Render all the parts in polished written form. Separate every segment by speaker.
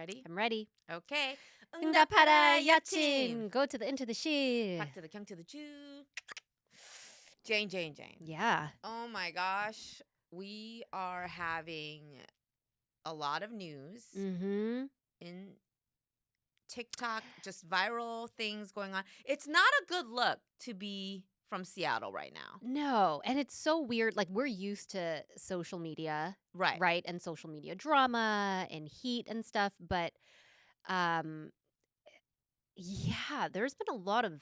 Speaker 1: ready?
Speaker 2: I'm ready.
Speaker 1: Okay.
Speaker 2: 응답하라 Yeochin. Go to the into the she.
Speaker 1: Back to the king to the Jew. Jane.
Speaker 2: Yeah.
Speaker 1: Oh my gosh. We are having a lot of news
Speaker 2: Mm-hmm.
Speaker 1: in TikTok, just viral things going on. It's not a good look to be from Seattle right now.
Speaker 2: No, and it's so weird. Like we're used to social media,
Speaker 1: Right.
Speaker 2: right? And social media drama and heat and stuff, but um yeah, there's been a lot of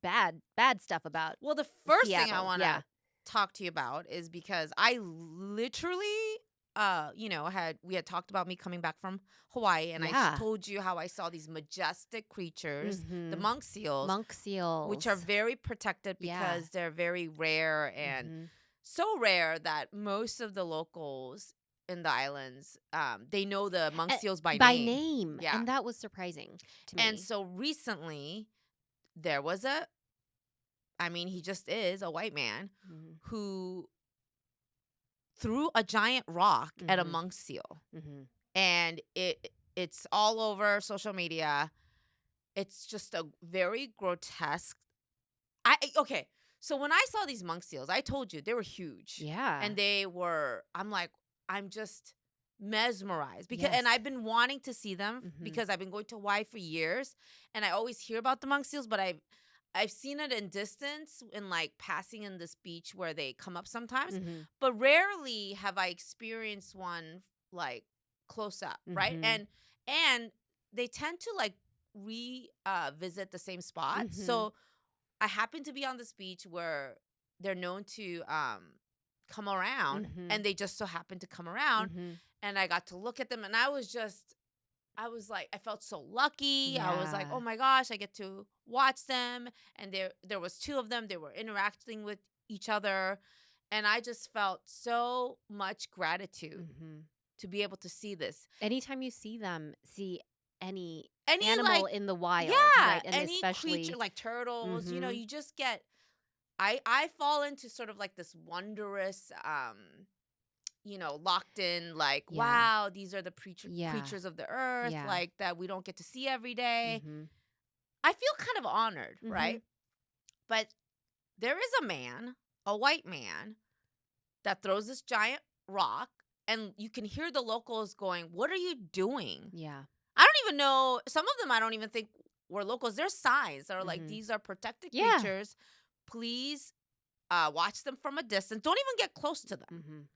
Speaker 2: bad stuff about
Speaker 1: Well, the first thing I
Speaker 2: Seattle.
Speaker 1: want
Speaker 2: Yeah.
Speaker 1: to talk to you about is because I literally we had talked about me coming back from Hawaii, and I
Speaker 2: Yeah.
Speaker 1: told you how I saw these majestic creatures, the
Speaker 2: Mm-hmm.
Speaker 1: monk seals,
Speaker 2: Monk seals.
Speaker 1: which are very protected
Speaker 2: Yeah.
Speaker 1: because they're very rare and so rare that most of the locals in the islands they know the monk seals by name. Yeah.
Speaker 2: And that was surprising to me.
Speaker 1: And so recently there was he just is a white man
Speaker 2: Mhm.
Speaker 1: who threw a giant rock at a
Speaker 2: Mhm.
Speaker 1: monk seal.
Speaker 2: Mhm.
Speaker 1: And it's all over social media. It's just a very grotesque. Okay. So when I saw these monk seals, I told you they were huge.
Speaker 2: Yeah.
Speaker 1: And I'm just mesmerized because
Speaker 2: Yes.
Speaker 1: and I've been wanting to see them
Speaker 2: Mhm.
Speaker 1: because I've been going to Hawaii for years and I always hear about the monk seals, but I've seen it in distance in like passing in this beach where they come up sometimes,
Speaker 2: Mhm.
Speaker 1: but rarely have I experienced one like close up, right?
Speaker 2: Mhm.
Speaker 1: And they tend to like visit the same spot.
Speaker 2: Mhm.
Speaker 1: So I happen to be on this beach where they're known to come around, and they just so happened to come around,
Speaker 2: Mhm.
Speaker 1: and I got to look at them, and I was like, I felt so lucky. I was like,
Speaker 2: Yeah.
Speaker 1: oh my gosh, I get to watch them, and there was two of them. They were interacting with each other, and I just felt so much gratitude
Speaker 2: Mhm.
Speaker 1: to be able to see this.
Speaker 2: Anytime you see them, see any
Speaker 1: Any
Speaker 2: animal
Speaker 1: like
Speaker 2: in the wild,
Speaker 1: Yeah,
Speaker 2: right? And
Speaker 1: any creature
Speaker 2: especially
Speaker 1: like turtles,
Speaker 2: Mhm.
Speaker 1: you just get I fall into sort of like this wondrous locked in like,
Speaker 2: Yeah.
Speaker 1: wow, these are the
Speaker 2: Yeah.
Speaker 1: creatures of the earth
Speaker 2: Yeah.
Speaker 1: like that we don't get to see every day.
Speaker 2: Mhm.
Speaker 1: I feel kind of honored, right?
Speaker 2: Mhm.
Speaker 1: But there is a man, a white man, that throws this giant rock, and you can hear the locals going, "What are you doing?"
Speaker 2: Yeah.
Speaker 1: I don't even know. Some of them I don't even think were locals. There's signs that are like,
Speaker 2: Mhm.
Speaker 1: these are protected
Speaker 2: Yeah.
Speaker 1: creatures. Please watch them from a distance. Don't even get close to them.
Speaker 2: Mhm.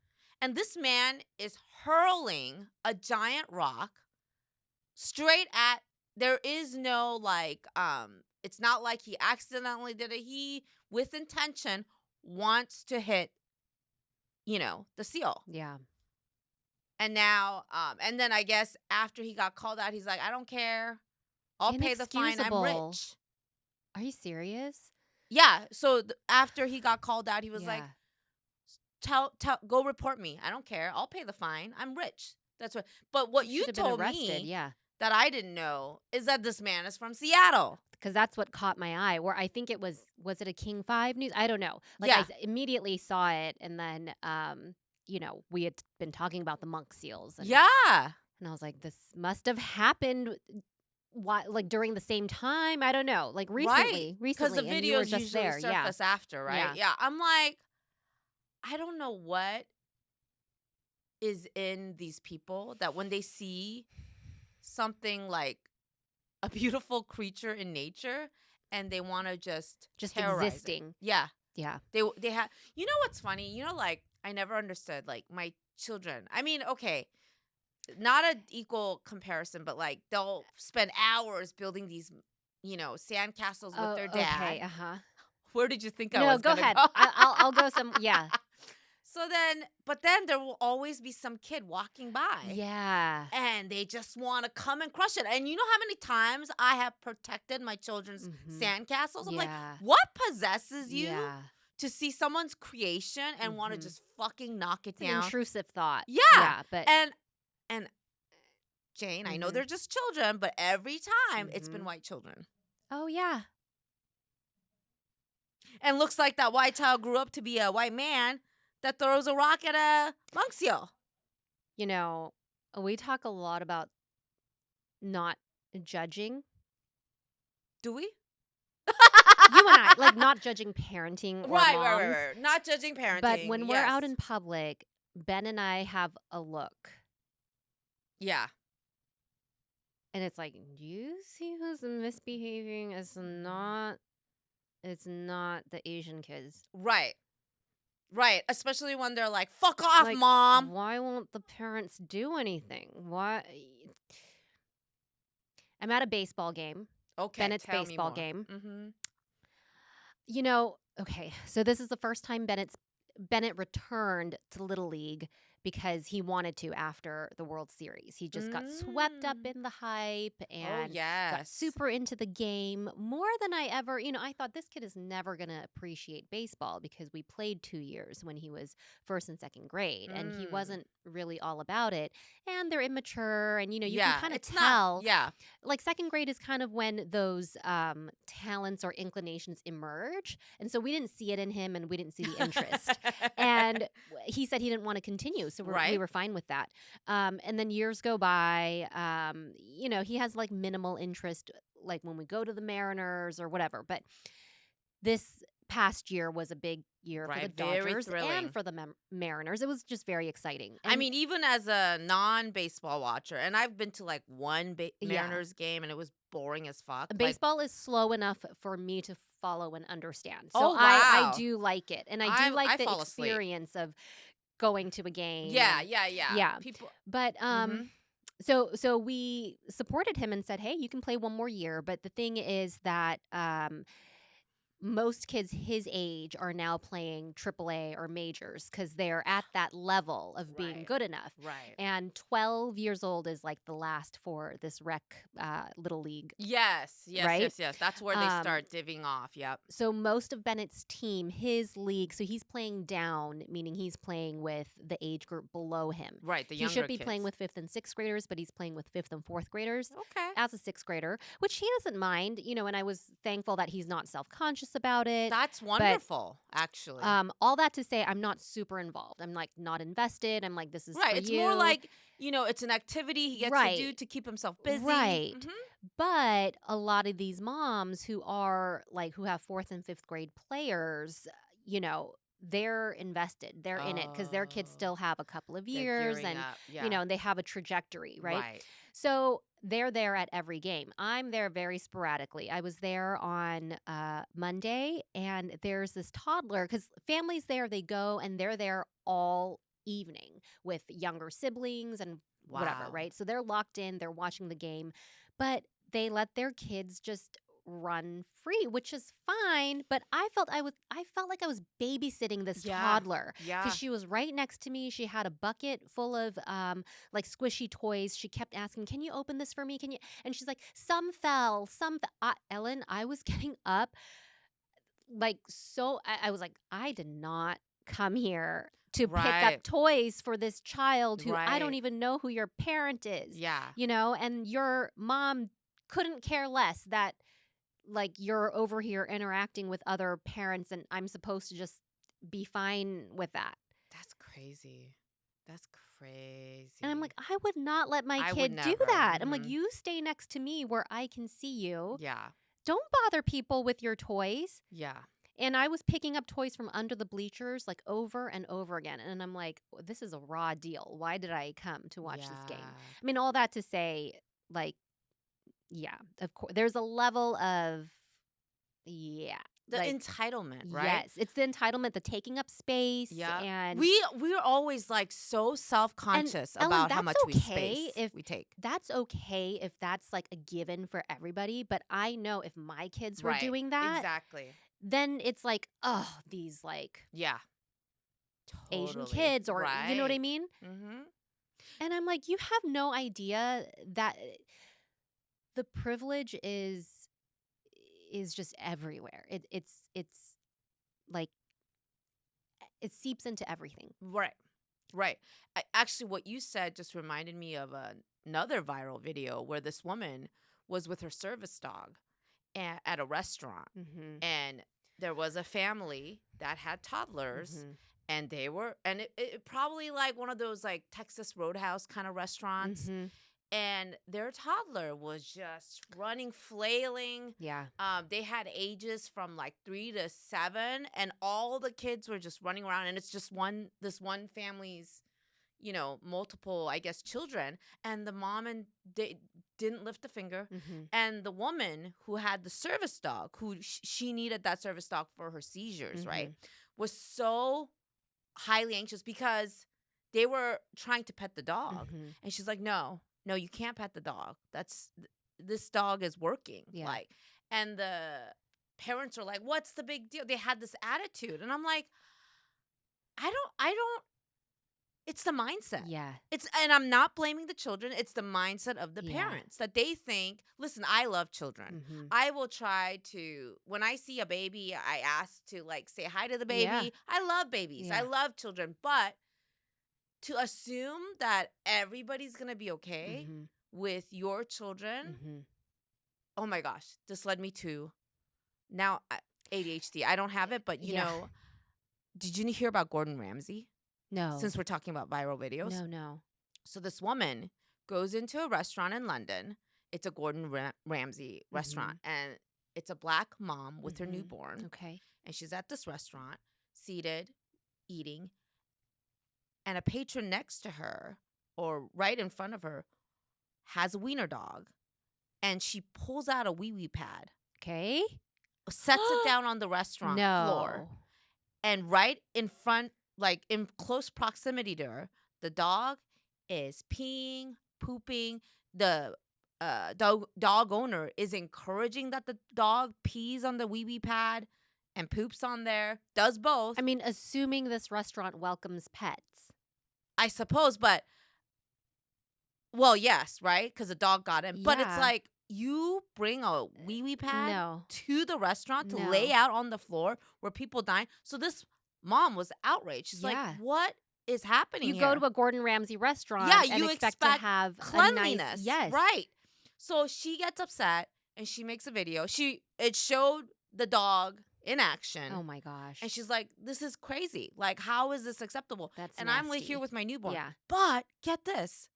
Speaker 1: And this man is hurling a giant rock straight at. There is no like. It's not like he accidentally did it. He, with intention, wants to hit. The seal.
Speaker 2: Yeah.
Speaker 1: And now, and then I guess after he got called out, he's like, I don't care. I'll pay the fine. I'm
Speaker 2: Inexcusable.
Speaker 1: rich.
Speaker 2: Are you serious?
Speaker 1: Yeah. So after he got called out, he was like,
Speaker 2: Yeah.
Speaker 1: go report me. I don't care. I'll pay the fine. I'm rich. That's what. But what
Speaker 2: He
Speaker 1: you
Speaker 2: should have been
Speaker 1: told
Speaker 2: arrested.
Speaker 1: me
Speaker 2: Yeah.
Speaker 1: that I didn't know is that this man is from Seattle.
Speaker 2: Because that's what caught my eye. Where I think it was it a King 5 news? I don't know. Like
Speaker 1: Yeah.
Speaker 2: immediately saw it, and then we had been talking about the monk seals, and
Speaker 1: Yeah.
Speaker 2: I was like, this must have happened. Like during the same time? I don't know. Like
Speaker 1: Right. Because the
Speaker 2: recently, and you were
Speaker 1: videos
Speaker 2: just
Speaker 1: usually
Speaker 2: there. Yeah,
Speaker 1: surface after, right?
Speaker 2: yeah.
Speaker 1: Yeah. I'm like, I don't know what is in these people that when they see something like a beautiful creature in nature and they want to just terrorize it.
Speaker 2: Existing.
Speaker 1: Yeah.
Speaker 2: Yeah.
Speaker 1: They have. You know what's funny? Like I never understood like my children. I mean, okay, not an equal comparison, but like they'll spend hours building these, sandcastles with their dad.
Speaker 2: Okay. Uh huh.
Speaker 1: Where did you think I
Speaker 2: No,
Speaker 1: was
Speaker 2: go
Speaker 1: gonna
Speaker 2: ahead.
Speaker 1: go?
Speaker 2: I'll go some. Yeah.
Speaker 1: So then there will always be some kid walking by.
Speaker 2: Yeah.
Speaker 1: And they just want to come and crush it. And you know how many times I have protected my children's sandcastles? I'm like, what possesses you to see someone's creation and want to just fucking knock it
Speaker 2: It's an
Speaker 1: down?
Speaker 2: intrusive thought.
Speaker 1: Yeah.
Speaker 2: Yeah, but
Speaker 1: And Jane, I know they're just children, but every time it's been white children.
Speaker 2: Oh yeah.
Speaker 1: And looks like that white child grew up to be a white man that throws a rock at a monk seal.
Speaker 2: We talk a lot about not judging.
Speaker 1: Do we?
Speaker 2: You and I, like, not judging parenting or moms.
Speaker 1: Right. Not judging
Speaker 2: But
Speaker 1: parenting.
Speaker 2: when we're
Speaker 1: Yes.
Speaker 2: out in public, Ben and I have a look.
Speaker 1: Yeah.
Speaker 2: And it's like, do you see who's misbehaving? It's not the Asian kids.
Speaker 1: Right. Especially when they're like, fuck off,
Speaker 2: Like,
Speaker 1: mom.
Speaker 2: why won't the parents do anything? Why? I'm at a baseball game.
Speaker 1: Okay.
Speaker 2: Bennett's
Speaker 1: tell me
Speaker 2: baseball
Speaker 1: more.
Speaker 2: game.
Speaker 1: Mm-hmm.
Speaker 2: Okay, so this is the first time Bennett returned to Little League because he wanted to after the World Series. He just got swept up in the hype and got
Speaker 1: yes.
Speaker 2: super into the game more than I ever, I thought this kid is never going to appreciate baseball because we played 2 years when he was first and second grade and he wasn't really all about it. And they're immature and, you can kind of tell. Like second grade is kind of when those talents or inclinations emerge. And so we didn't see it in him and we didn't see the interest. And he said he didn't want to continue. So we were fine with that. And then years go by, he has like minimal interest, like when we go to the Mariners or whatever. But this past year was a big year for the Dodgers and for the Mariners. It was just very exciting. And
Speaker 1: I mean, even as a non-baseball watcher, and I've been to like one Mariners game and it was boring as fuck.
Speaker 2: Baseball is slow enough for me to follow and understand. So
Speaker 1: wow.
Speaker 2: I do like it. And I do like
Speaker 1: I
Speaker 2: the
Speaker 1: fall asleep.
Speaker 2: experience of going to a game.
Speaker 1: Yeah. People.
Speaker 2: But so we supported him and said, hey, you can play one more year. But the thing is that most kids his age are now playing AAA or majors because they're at that level of being good enough.
Speaker 1: Right.
Speaker 2: And 12 years old is like the last for this rec Little League.
Speaker 1: Yes.
Speaker 2: Right?
Speaker 1: Yes. That's where they start divvying off. Yep.
Speaker 2: So most of Bennett's team, his league, so he's playing down, meaning he's playing with the age group below him.
Speaker 1: Right. The younger
Speaker 2: He should be
Speaker 1: kids.
Speaker 2: playing with 5th and 6th graders, but he's playing with 5th and 4th graders.
Speaker 1: Okay.
Speaker 2: As a 6th grader, which he doesn't mind, and I was thankful that he's not self-conscious about it.
Speaker 1: That's wonderful, actually.
Speaker 2: All that to say, I'm not super involved. I'm like not invested. I'm like, this is for
Speaker 1: It's
Speaker 2: you.
Speaker 1: more like, it's an activity he gets to do to keep himself busy.
Speaker 2: Right.
Speaker 1: Mm-hmm.
Speaker 2: But a lot of these moms who are like, who have 4th and 5th grade players, they're invested. They're in it because their kids still have a couple of years and, and they have a trajectory, right? So they're there at every game. I'm there very sporadically. I was there on Monday, and there's this toddler because families there, they go and they're there all evening with younger siblings and whatever, right? So they're locked in, they're watching the game, but they let their kids just run free, which is fine, but I felt like I was babysitting this toddler because she was right next to me. She had a bucket full of like squishy toys. She kept asking, "Can you open this for me? Can you?" And she's like, "Some fell, some." Ellen, I was getting up like so. I was like, I did not come here to pick up toys for this child who I don't even know who your parent is. And your mom couldn't care less that like you're over here interacting with other parents and I'm supposed to just be fine with that.
Speaker 1: That's crazy.
Speaker 2: And I'm like, I would not let my kid do that. I'm like, you stay next to me where I can see you. Don't bother people with your toys. And I was picking up toys from under the bleachers like over and over again. And I'm like, this is a raw deal. Why did I come to watch this game? I mean, all that to say, like, of course. There's a level of,
Speaker 1: the
Speaker 2: like,
Speaker 1: entitlement, right?
Speaker 2: Yes, it's the entitlement, the taking up space. And
Speaker 1: we're always like so self-conscious about how much space we take.
Speaker 2: That's okay if that's like a given for everybody. But I know if my kids were doing that, then it's like, oh, these like Asian kids or you know what I mean?
Speaker 1: Mm-hmm.
Speaker 2: And I'm like, you have no idea that the privilege is just everywhere. It's like it seeps into everything.
Speaker 1: Right. Actually, what you said just reminded me of another viral video where this woman was with her service dog at a restaurant, and there was a family that had toddlers. And they were, and it probably like one of those like Texas Roadhouse kind of restaurants. and their toddler was just running, flailing.
Speaker 2: Yeah.
Speaker 1: They had ages from like 3 to 7, and all the kids were just running around. And it's just this one family's, multiple, I guess, children. And the mom and they didn't lift a finger.
Speaker 2: Mhm.
Speaker 1: And the woman who had the service dog, who she needed that service dog for her seizures, right, was so highly anxious because they were trying to pet the dog.
Speaker 2: Mhm.
Speaker 1: And she's like, no, you can't pet the dog. This dog is working.
Speaker 2: Yeah.
Speaker 1: Like, and the parents are like, what's the big deal? They had this attitude. And I'm like, I don't, it's the mindset.
Speaker 2: Yeah.
Speaker 1: And I'm not blaming the children. It's the mindset of the
Speaker 2: Yeah.
Speaker 1: parents that they think, listen, I love children.
Speaker 2: Mhm.
Speaker 1: I will try to, when I see a baby, I ask to like say hi to the baby.
Speaker 2: Yeah.
Speaker 1: I love babies.
Speaker 2: Yeah.
Speaker 1: I love children. But to assume that everybody's going to be okay
Speaker 2: Mhm.
Speaker 1: with your children,
Speaker 2: Mhm.
Speaker 1: oh my gosh, this led me to now ADHD. I don't have it, but
Speaker 2: Yeah.
Speaker 1: did you hear about Gordon Ramsay?
Speaker 2: No.
Speaker 1: Since we're talking about viral videos.
Speaker 2: No.
Speaker 1: So this woman goes into a restaurant in London. It's a Gordon Ramsay restaurant. And it's a black mom with her newborn.
Speaker 2: Okay.
Speaker 1: And she's at this restaurant, seated, eating. And a patron next to her, or right in front of her, has a wiener dog. And she pulls out a wee-wee pad.
Speaker 2: Okay.
Speaker 1: Sets it down on the restaurant floor. And right in front, like in close proximity to her, the dog is peeing, pooping. The dog owner is encouraging that the dog pees on the wee-wee pad and poops on there. Does both.
Speaker 2: I mean, assuming this restaurant welcomes pets.
Speaker 1: I suppose, but, well, yes, right? Because the dog got in. But it's like, you bring a wee-wee pad to the restaurant to lay out on the floor where people dine. So this mom was outraged. She's like, what is happening
Speaker 2: You
Speaker 1: here?
Speaker 2: go to a Gordon Ramsay restaurant and
Speaker 1: you
Speaker 2: expect to have
Speaker 1: cleanliness.
Speaker 2: Yes.
Speaker 1: Right. So she gets upset and she makes a video. It showed the dog in action.
Speaker 2: Oh my gosh.
Speaker 1: And she's like, this is crazy. Like, how is this acceptable?
Speaker 2: That's
Speaker 1: and
Speaker 2: nasty.
Speaker 1: I'm here with my newborn.
Speaker 2: Yeah.
Speaker 1: But get this.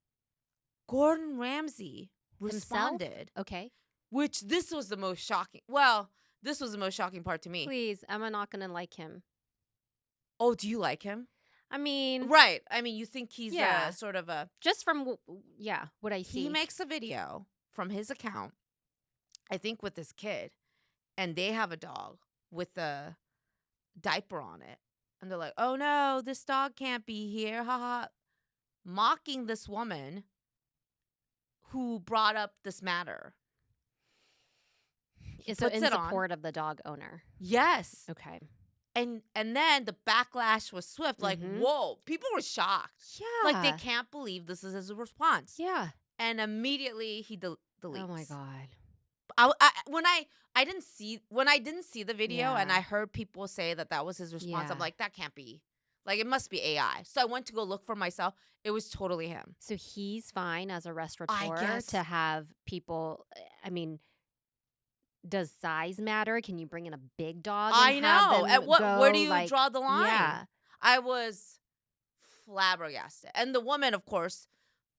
Speaker 1: Gordon Ramsay responded.
Speaker 2: Himself? Okay.
Speaker 1: Which this was the most shocking. Well, this was the most shocking part to me.
Speaker 2: Please, I'm not going to like him.
Speaker 1: Oh, do you like him?
Speaker 2: I mean.
Speaker 1: Right. I mean, you think he's sort of a.
Speaker 2: Just from, what I see.
Speaker 1: He makes a video from his account, I think with this kid, and they have a dog with a diaper on it. And they're like, oh no, this dog can't be here. Haha. Mocking this woman who brought up this matter.
Speaker 2: So in support of the dog owner.
Speaker 1: Yes.
Speaker 2: Okay.
Speaker 1: And then the backlash was swift. Like, whoa, people were shocked.
Speaker 2: Yeah.
Speaker 1: Like, they can't believe this is his response.
Speaker 2: Yeah.
Speaker 1: And immediately he deletes.
Speaker 2: Oh my God.
Speaker 1: When I didn't see the video and I heard people say that was his response, I'm like, that can't be. Like, it must be AI. So I went to go look for myself. It was totally him.
Speaker 2: So he's fine as a restaurateur to have people, I mean, does size matter? Can you bring in a big dog?
Speaker 1: I know. Where do you draw the line?
Speaker 2: Yeah.
Speaker 1: I was flabbergasted. And the woman, of course,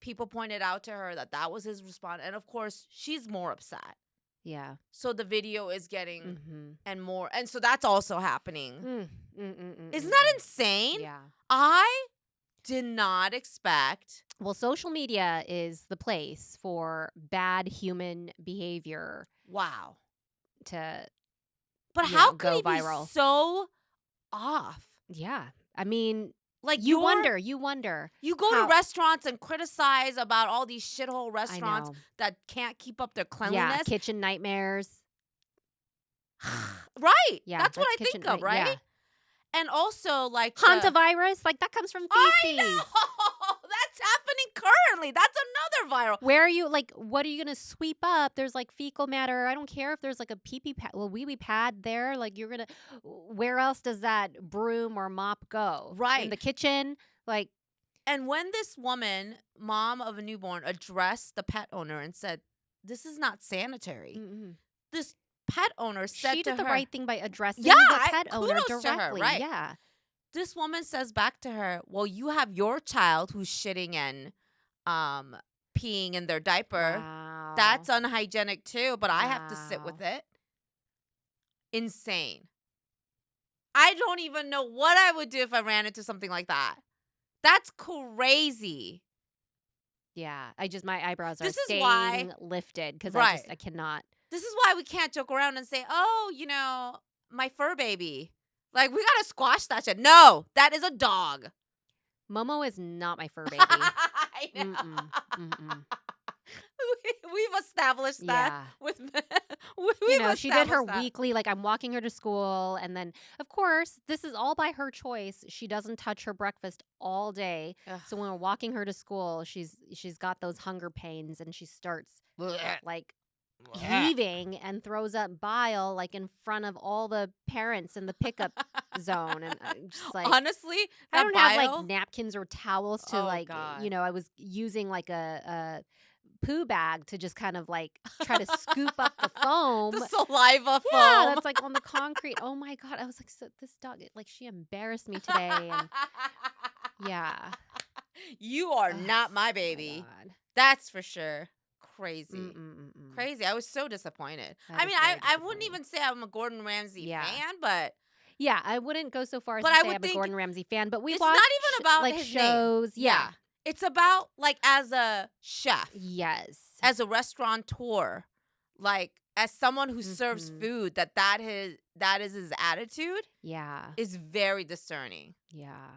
Speaker 1: people pointed out to her that was his response. And of course, she's more upset.
Speaker 2: Yeah.
Speaker 1: So the video is getting and more. And so that's also happening. Isn't that insane?
Speaker 2: Yeah.
Speaker 1: I did not expect.
Speaker 2: Well, social media is the place for bad human behavior.
Speaker 1: Wow.
Speaker 2: But
Speaker 1: how could he
Speaker 2: viral?
Speaker 1: Be so off?
Speaker 2: Yeah. I mean,
Speaker 1: like
Speaker 2: you wonder. You
Speaker 1: go to restaurants and criticize about all these shithole restaurants that can't keep up their cleanliness.
Speaker 2: Yeah, kitchen nightmares.
Speaker 1: Right.
Speaker 2: Yeah,
Speaker 1: that's what I think of, right?
Speaker 2: Yeah.
Speaker 1: And also, like,
Speaker 2: hantavirus, like that comes from feces.
Speaker 1: I know. That's happening currently. That's another viral.
Speaker 2: Where are you, like, what are you going to sweep up? There's, like, fecal matter. I don't care if there's, like, a pee-pee pad, wee-wee pad there. Like, you're going to, where else does that broom or mop go?
Speaker 1: Right.
Speaker 2: In the kitchen? Like.
Speaker 1: And when this woman, mom of a newborn, addressed the pet owner and said, this is not sanitary. This pet owner said
Speaker 2: she
Speaker 1: to her.
Speaker 2: She did the right thing by addressing the pet owner directly.
Speaker 1: To her, right?
Speaker 2: Yeah.
Speaker 1: This woman says back to her, well, you have your child who's shitting and peeing in their diaper.
Speaker 2: Wow.
Speaker 1: That's unhygienic too, but I have to sit with
Speaker 2: Wow.
Speaker 1: it. Insane. I don't even know what I would do if I ran into something like that. That's crazy.
Speaker 2: Yeah. My eyebrows are
Speaker 1: This is why,
Speaker 2: staying lifted because
Speaker 1: right.
Speaker 2: I cannot.
Speaker 1: This is why we can't joke around and say, oh, my fur baby. Like, we gotta squash that shit. No, that is a dog.
Speaker 2: Momo is not my fur baby.
Speaker 1: I know.
Speaker 2: Mm-mm. Mm-mm.
Speaker 1: We've established that
Speaker 2: Yeah.
Speaker 1: with
Speaker 2: She did her weekly, like I'm walking her to school. And then, of course, this is all by her choice. She doesn't touch her breakfast all day.
Speaker 1: Ugh.
Speaker 2: So when we're walking her to school, she's got those hunger pains and she starts like heaving and throws up bile like in front of all the parents in the pickup zone. And I'm just like,
Speaker 1: honestly,
Speaker 2: I
Speaker 1: that
Speaker 2: don't have
Speaker 1: bile.
Speaker 2: like napkins or towels to
Speaker 1: Oh, God.
Speaker 2: I was using like a poo bag to just kind of like try to scoop up the foam.
Speaker 1: The saliva
Speaker 2: Yeah,
Speaker 1: foam.
Speaker 2: that's like on the concrete. Oh my God. I was like, so this dog, like she embarrassed me today. And yeah.
Speaker 1: You are
Speaker 2: Ugh,
Speaker 1: not my
Speaker 2: my
Speaker 1: baby.
Speaker 2: God.
Speaker 1: That's for sure. Crazy.
Speaker 2: Mm-mm-mm-mm.
Speaker 1: Crazy. I was so disappointed.
Speaker 2: That
Speaker 1: I
Speaker 2: is
Speaker 1: mean,
Speaker 2: very
Speaker 1: I wouldn't
Speaker 2: disappointing.
Speaker 1: even say I'm a Gordon Ramsay
Speaker 2: Yeah.
Speaker 1: fan, but
Speaker 2: Yeah, I wouldn't go so far as
Speaker 1: But
Speaker 2: to
Speaker 1: I
Speaker 2: say
Speaker 1: would
Speaker 2: I'm a
Speaker 1: think
Speaker 2: Gordon Ramsay fan, but we
Speaker 1: it's
Speaker 2: watch
Speaker 1: not even about
Speaker 2: like
Speaker 1: his
Speaker 2: shows.
Speaker 1: name.
Speaker 2: Yeah.
Speaker 1: It's about like as a chef,
Speaker 2: Yes.
Speaker 1: as a restaurateur, like as someone who serves
Speaker 2: Mhm.
Speaker 1: food, that is his attitude
Speaker 2: Yeah.
Speaker 1: is very discerning.
Speaker 2: Yeah.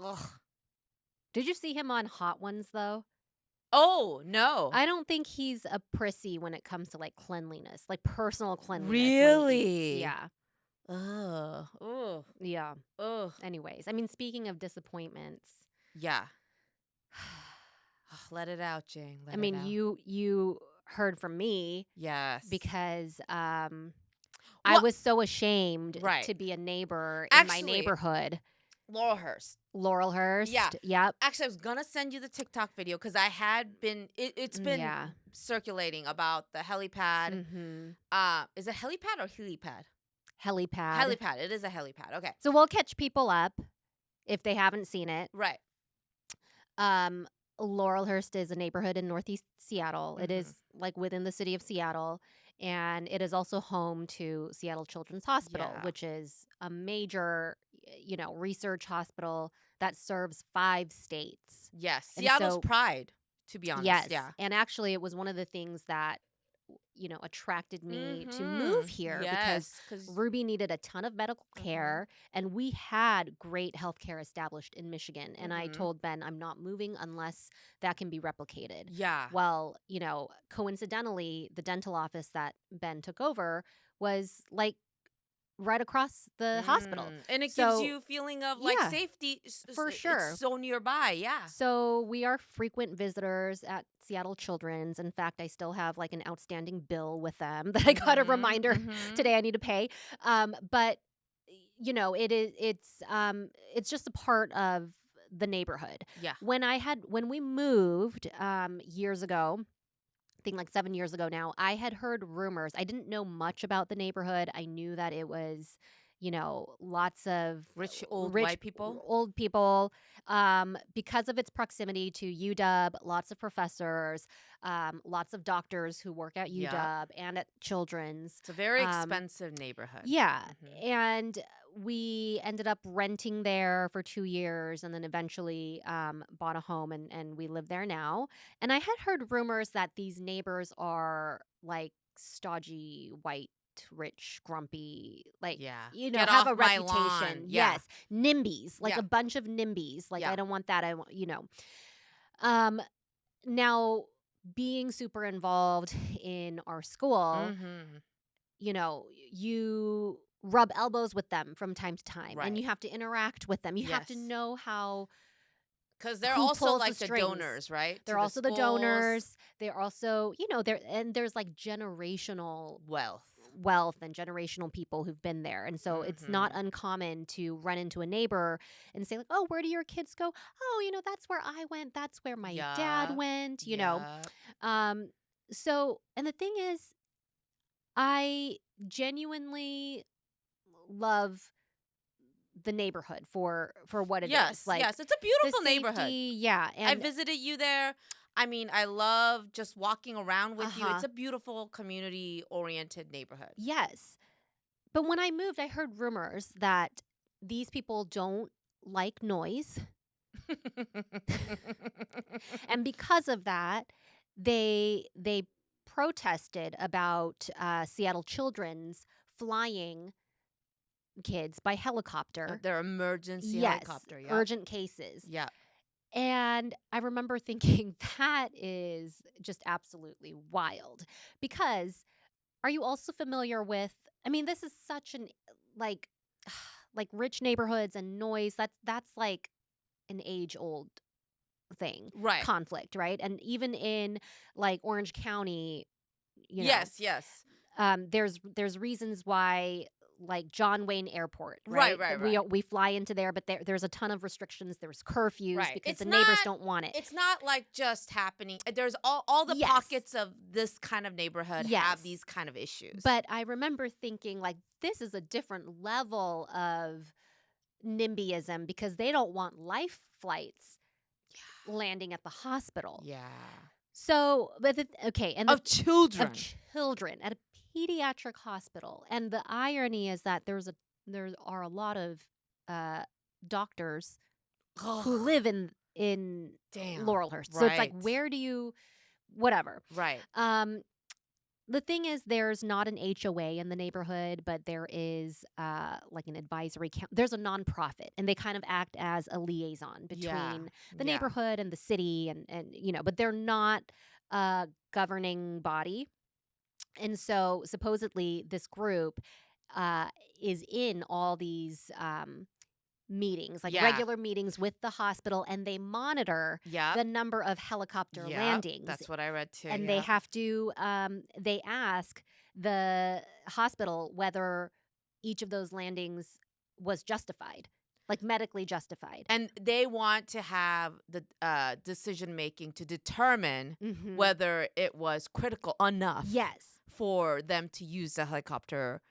Speaker 1: Ugh.
Speaker 2: Did you see him on Hot Ones though?
Speaker 1: Oh, no.
Speaker 2: I don't think he's a prissy when it comes to like cleanliness, like personal cleanliness. when he
Speaker 1: Really?
Speaker 2: eats. Yeah.
Speaker 1: Ugh. Ugh.
Speaker 2: Yeah.
Speaker 1: Ugh.
Speaker 2: Anyways, I mean, speaking of disappointments,
Speaker 1: Yeah. Ugh, let it out, Jane. Let
Speaker 2: I
Speaker 1: it
Speaker 2: mean,
Speaker 1: out.
Speaker 2: you heard from me
Speaker 1: Yes.
Speaker 2: because I
Speaker 1: Well,
Speaker 2: was so ashamed
Speaker 1: right.
Speaker 2: to be a neighbor in my
Speaker 1: Actually,
Speaker 2: neighborhood.
Speaker 1: Laurelhurst.
Speaker 2: Laurelhurst.
Speaker 1: Yeah.
Speaker 2: Yep.
Speaker 1: Actually, I was gonna send you the TikTok video because I had been. It's been
Speaker 2: Yeah.
Speaker 1: circulating about the helipad.
Speaker 2: Mm-hmm.
Speaker 1: Is it helipad or helipad?
Speaker 2: Helipad.
Speaker 1: Helipad. It is a helipad. Okay.
Speaker 2: So we'll catch people up if they haven't seen it.
Speaker 1: Right.
Speaker 2: Laurelhurst is a neighborhood in Northeast Seattle. It is like within the city of Seattle, and it is also home to Seattle Children's Hospital,
Speaker 1: Yeah.
Speaker 2: which is a major, research hospital that serves 5 states.
Speaker 1: Yes.
Speaker 2: And
Speaker 1: Seattle's
Speaker 2: so-
Speaker 1: pride. To be honest.
Speaker 2: Yes.
Speaker 1: Yeah.
Speaker 2: And actually, it was one of the things that attracted me to move here because Ruby needed a ton of medical care and we had great healthcare established in Michigan. And I told Ben, I'm not moving unless that can be replicated.
Speaker 1: Yeah.
Speaker 2: Well, coincidentally, the dental office that Ben took over was like right across the hospital.
Speaker 1: And it
Speaker 2: So-
Speaker 1: gives you a feeling of like
Speaker 2: Yeah,
Speaker 1: safety.
Speaker 2: for sure.
Speaker 1: It's so nearby. Yeah.
Speaker 2: So we are frequent visitors at Seattle Children's. In fact, I still have like an outstanding bill with them that I got a reminder today I need to pay. But it's just a part of the neighborhood.
Speaker 1: Yeah.
Speaker 2: When we moved years ago, I think like 7 years ago now, I had heard rumors. I didn't know much about the neighborhood. I knew that it was, lots of
Speaker 1: Rich white people.
Speaker 2: old people, because of its proximity to UW, lots of professors, lots of doctors who work at UW
Speaker 1: Yeah.
Speaker 2: and at Children's.
Speaker 1: It's a very expensive neighborhood.
Speaker 2: Yeah. And we ended up renting there for 2 years and then eventually bought a home and we live there now. And I had heard rumors that these neighbors are like stodgy, white, rich, grumpy, like,
Speaker 1: Yeah.
Speaker 2: have
Speaker 1: Get
Speaker 2: a
Speaker 1: off my
Speaker 2: reputation.
Speaker 1: lawn. Yeah.
Speaker 2: Yes. NIMBYs, like
Speaker 1: Yeah.
Speaker 2: a bunch of NIMBYs. Like,
Speaker 1: Yeah.
Speaker 2: I don't want that. I want. Now, being super involved in our school, you rub elbows with them from time to time and you
Speaker 1: Right.
Speaker 2: have to interact with them. You have to
Speaker 1: Yes.
Speaker 2: know how
Speaker 1: Because they're
Speaker 2: who
Speaker 1: also
Speaker 2: pulls
Speaker 1: like the
Speaker 2: strings.
Speaker 1: donors, right?
Speaker 2: They're
Speaker 1: To
Speaker 2: also the
Speaker 1: schools.
Speaker 2: donors. They're also, there's like generational wealth and generational people who've been there. And so it's not uncommon to run into a neighbor and say like, "Oh, where do your kids go?" "Oh, that's where I went. That's where my dad went,"
Speaker 1: Yeah.
Speaker 2: So, and the thing is, I genuinely love the neighborhood for what it is.
Speaker 1: Yes.
Speaker 2: Like
Speaker 1: Yes. It's a
Speaker 2: the
Speaker 1: beautiful neighborhood.
Speaker 2: safety, yeah.
Speaker 1: I
Speaker 2: And
Speaker 1: visited you there. I mean, I love just walking around with you. It's
Speaker 2: Uh-huh.
Speaker 1: a beautiful community-oriented neighborhood.
Speaker 2: Yes. But when I moved, I heard rumors that these people don't like noise. And because of that, they protested about Seattle Children's flying kids by helicopter.
Speaker 1: Their emergency
Speaker 2: Yes,
Speaker 1: helicopter. Yep.
Speaker 2: urgent cases.
Speaker 1: Yep.
Speaker 2: And I remember thinking that is just absolutely wild. Because are you also familiar with, I mean, this is such an like like rich neighborhoods and noise. That's like an age-old thing,
Speaker 1: Right.
Speaker 2: conflict, right? And even in like Orange County, you know,
Speaker 1: Yes, yes.
Speaker 2: there's reasons why, like John Wayne Airport,
Speaker 1: Right,
Speaker 2: right?
Speaker 1: right,
Speaker 2: We fly into there, but there's a ton of restrictions. There's curfews
Speaker 1: Right.
Speaker 2: because
Speaker 1: It's
Speaker 2: the neighbors
Speaker 1: not
Speaker 2: don't want it.
Speaker 1: it's not like just happening. There's all the
Speaker 2: Yes,
Speaker 1: pockets of this kind of neighborhood have
Speaker 2: yes.
Speaker 1: these kind of issues.
Speaker 2: But I remember thinking like this is a different level of NIMBYism because they don't want life flights landing at the hospital.
Speaker 1: Yeah.
Speaker 2: So, but okay, and
Speaker 1: Of children.
Speaker 2: of children at a pediatric hospital, and the irony is that there are a lot of doctors who live in
Speaker 1: Damn.
Speaker 2: Laurelhurst. So it's like,
Speaker 1: Right.
Speaker 2: where do you, whatever.
Speaker 1: Right.
Speaker 2: The thing is, there's not an HOA in the neighborhood, but there is like an advisory there's a nonprofit, and they kind of act as a liaison between the
Speaker 1: Yeah.
Speaker 2: neighborhood and the city, and but they're not a governing body. And so supposedly this group is in all these meetings, like
Speaker 1: Yeah.
Speaker 2: regular meetings with the hospital, and they monitor
Speaker 1: Yeah.
Speaker 2: the number of helicopter landings.
Speaker 1: That's what I read too.
Speaker 2: And they have to, they ask the hospital whether each of those landings was justified, like medically justified.
Speaker 1: And they want to have the decision making to determine
Speaker 2: Mhm.
Speaker 1: whether it was critical enough
Speaker 2: Yes.
Speaker 1: for them to use the helicopter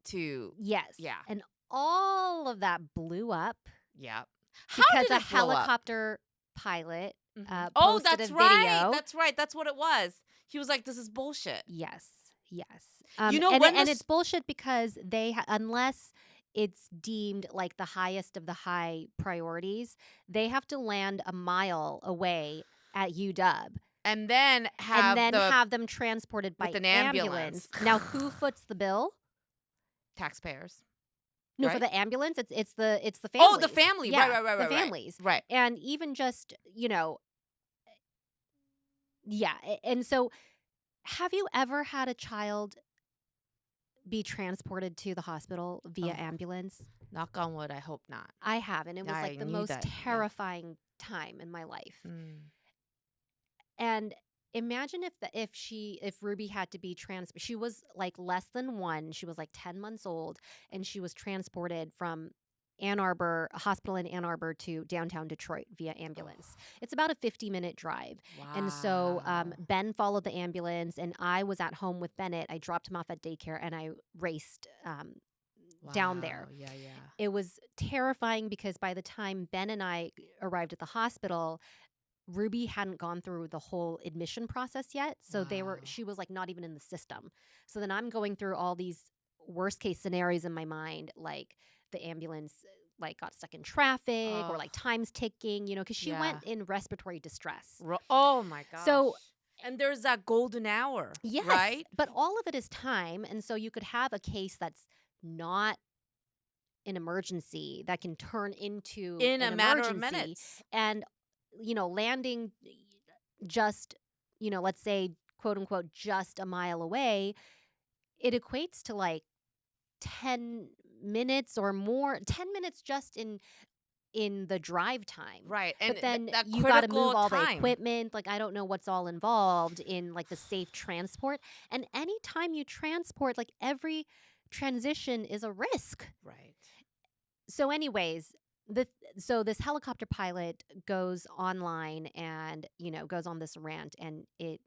Speaker 1: to.
Speaker 2: Yes.
Speaker 1: Yeah.
Speaker 2: And all of that blew up
Speaker 1: Yeah. How
Speaker 2: because
Speaker 1: did
Speaker 2: a
Speaker 1: it blow up?
Speaker 2: helicopter pilot
Speaker 1: Oh,
Speaker 2: posted
Speaker 1: that's
Speaker 2: a
Speaker 1: right.
Speaker 2: video.
Speaker 1: That's right. That's what it was. He was like, "This is bullshit."
Speaker 2: Yes. Yes.
Speaker 1: You know,
Speaker 2: and
Speaker 1: when
Speaker 2: and
Speaker 1: the
Speaker 2: it's bullshit because unless it's deemed like the highest of the high priorities, they have to land a mile away at UW
Speaker 1: and then
Speaker 2: and then
Speaker 1: the
Speaker 2: have them transported by
Speaker 1: with an
Speaker 2: ambulance. Now, who foots the bill?
Speaker 1: taxpayers.
Speaker 2: No,
Speaker 1: Right?
Speaker 2: for the ambulance, it's the families.
Speaker 1: Oh, the family.
Speaker 2: Yeah,
Speaker 1: Right.
Speaker 2: the families.
Speaker 1: Right.
Speaker 2: And even just, yeah. And so, have you ever had a child be transported to the hospital via
Speaker 1: Oh.
Speaker 2: ambulance?
Speaker 1: Knock on wood. I hope not.
Speaker 2: I have, and it was
Speaker 1: I
Speaker 2: like the
Speaker 1: knew
Speaker 2: most
Speaker 1: that, yeah.
Speaker 2: terrifying time in my life.
Speaker 1: Mm.
Speaker 2: And imagine if Ruby had to be she was like less than 1, she was like 10 months old, and she was transported from Ann Arbor, a hospital in Ann Arbor, to downtown Detroit via ambulance. It's about a 50-minute drive.
Speaker 1: Wow.
Speaker 2: And so Ben followed the ambulance, and I was at home with Bennett. I dropped him off at daycare, and I raced down there.
Speaker 1: Yeah.
Speaker 2: It was terrifying because by the time Ben and I arrived at the hospital, Ruby hadn't gone through the whole admission process yet. So
Speaker 1: Wow.
Speaker 2: she was like not even in the system. So then I'm going through all these worst case scenarios in my mind, like the ambulance like got stuck in traffic or like time's ticking, because she went in respiratory distress.
Speaker 1: Oh my gosh.
Speaker 2: So,
Speaker 1: and there's that golden hour.
Speaker 2: yes,
Speaker 1: Right?
Speaker 2: but all of it is time. And so you could have a case that's not an emergency that can turn into
Speaker 1: In
Speaker 2: an
Speaker 1: a matter of
Speaker 2: emergency.
Speaker 1: minutes.
Speaker 2: And landing just let's say quote unquote just a mile away, it equates to like 10 minutes or more, 10 minutes just in the drive time.
Speaker 1: Right. And
Speaker 2: But then
Speaker 1: that
Speaker 2: you got to
Speaker 1: critical
Speaker 2: move all the
Speaker 1: time.
Speaker 2: equipment. Like, I don't know what's all involved in like the safe transport. And anytime you transport, like every transition is a risk.
Speaker 1: Right.
Speaker 2: So anyways, so this helicopter pilot goes online and, goes on this rant, and it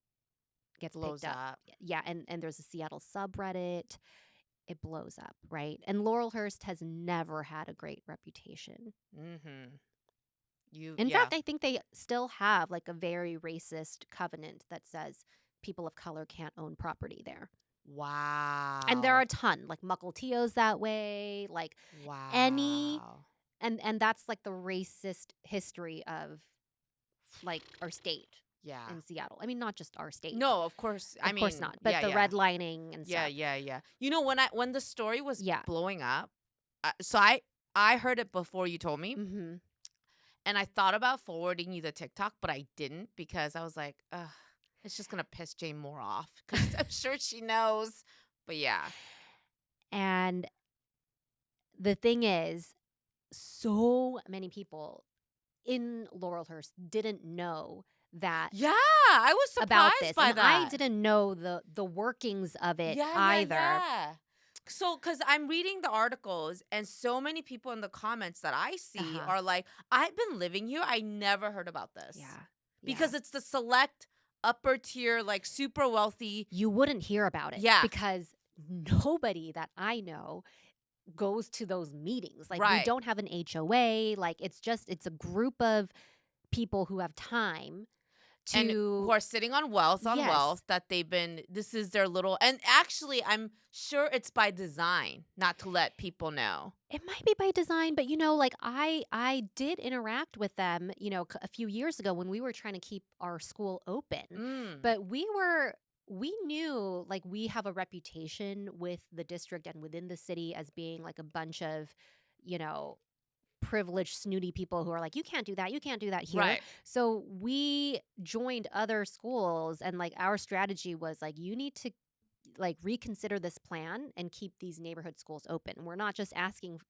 Speaker 2: gets
Speaker 1: Blows
Speaker 2: picked up.
Speaker 1: up.
Speaker 2: Yeah, and there's a Seattle subreddit. It blows up, right? And Laurelhurst has never had a great reputation.
Speaker 1: Mm-hmm.
Speaker 2: In
Speaker 1: Yeah.
Speaker 2: fact, I think they still have like a very racist covenant that says people of color can't own property there. And there are
Speaker 1: Wow.
Speaker 2: a ton, like Mukilteo's that way, like any
Speaker 1: Wow.
Speaker 2: and that's like the racist history of like our state
Speaker 1: Yeah.
Speaker 2: in Seattle. I mean, not just our state.
Speaker 1: No, of course. I
Speaker 2: Of course
Speaker 1: mean,
Speaker 2: not, but
Speaker 1: yeah,
Speaker 2: the
Speaker 1: yeah.
Speaker 2: redlining and
Speaker 1: Yeah,
Speaker 2: stuff.
Speaker 1: yeah, yeah. When the story was
Speaker 2: Yeah.
Speaker 1: blowing up, so I heard it before you told me,
Speaker 2: Mhm.
Speaker 1: and I thought about forwarding you the TikTok, but I didn't because I was like, ugh, it's just gonna piss Jane more off because I'm sure she knows. But yeah,
Speaker 2: And the thing is, so many people in Laurelhurst didn't know that
Speaker 1: yeah, I was
Speaker 2: about
Speaker 1: surprised
Speaker 2: this,
Speaker 1: by
Speaker 2: and I
Speaker 1: that.
Speaker 2: didn't know the workings of it
Speaker 1: Yeah, yeah,
Speaker 2: either.
Speaker 1: yeah. So, because I'm reading the articles, and so many people in the comments that I see
Speaker 2: Uh-huh.
Speaker 1: are like, I've been living here. I never heard about this
Speaker 2: Yeah. Yeah.
Speaker 1: because it's the select upper tier, like super wealthy.
Speaker 2: You wouldn't hear about it
Speaker 1: Yeah,
Speaker 2: because nobody that I know goes to those meetings. Like we
Speaker 1: right.
Speaker 2: don't have an HOA, like it's a group of people who have time
Speaker 1: And who
Speaker 2: to
Speaker 1: are sitting on
Speaker 2: yes.
Speaker 1: wealth that this is their little, and actually, I'm sure it's by design not to let people know.
Speaker 2: It might be by design, but like I did interact with them, a few years ago when we were trying to keep our school open.
Speaker 1: Mm,
Speaker 2: But we knew like we have a reputation with the district and within the city as being like a bunch of, you know, privileged snooty people who are like you can't do that, you can't do that here.
Speaker 1: right.
Speaker 2: So we joined other schools and like our strategy was like you need to like reconsider this plan and keep these neighborhood schools open. We're not just asking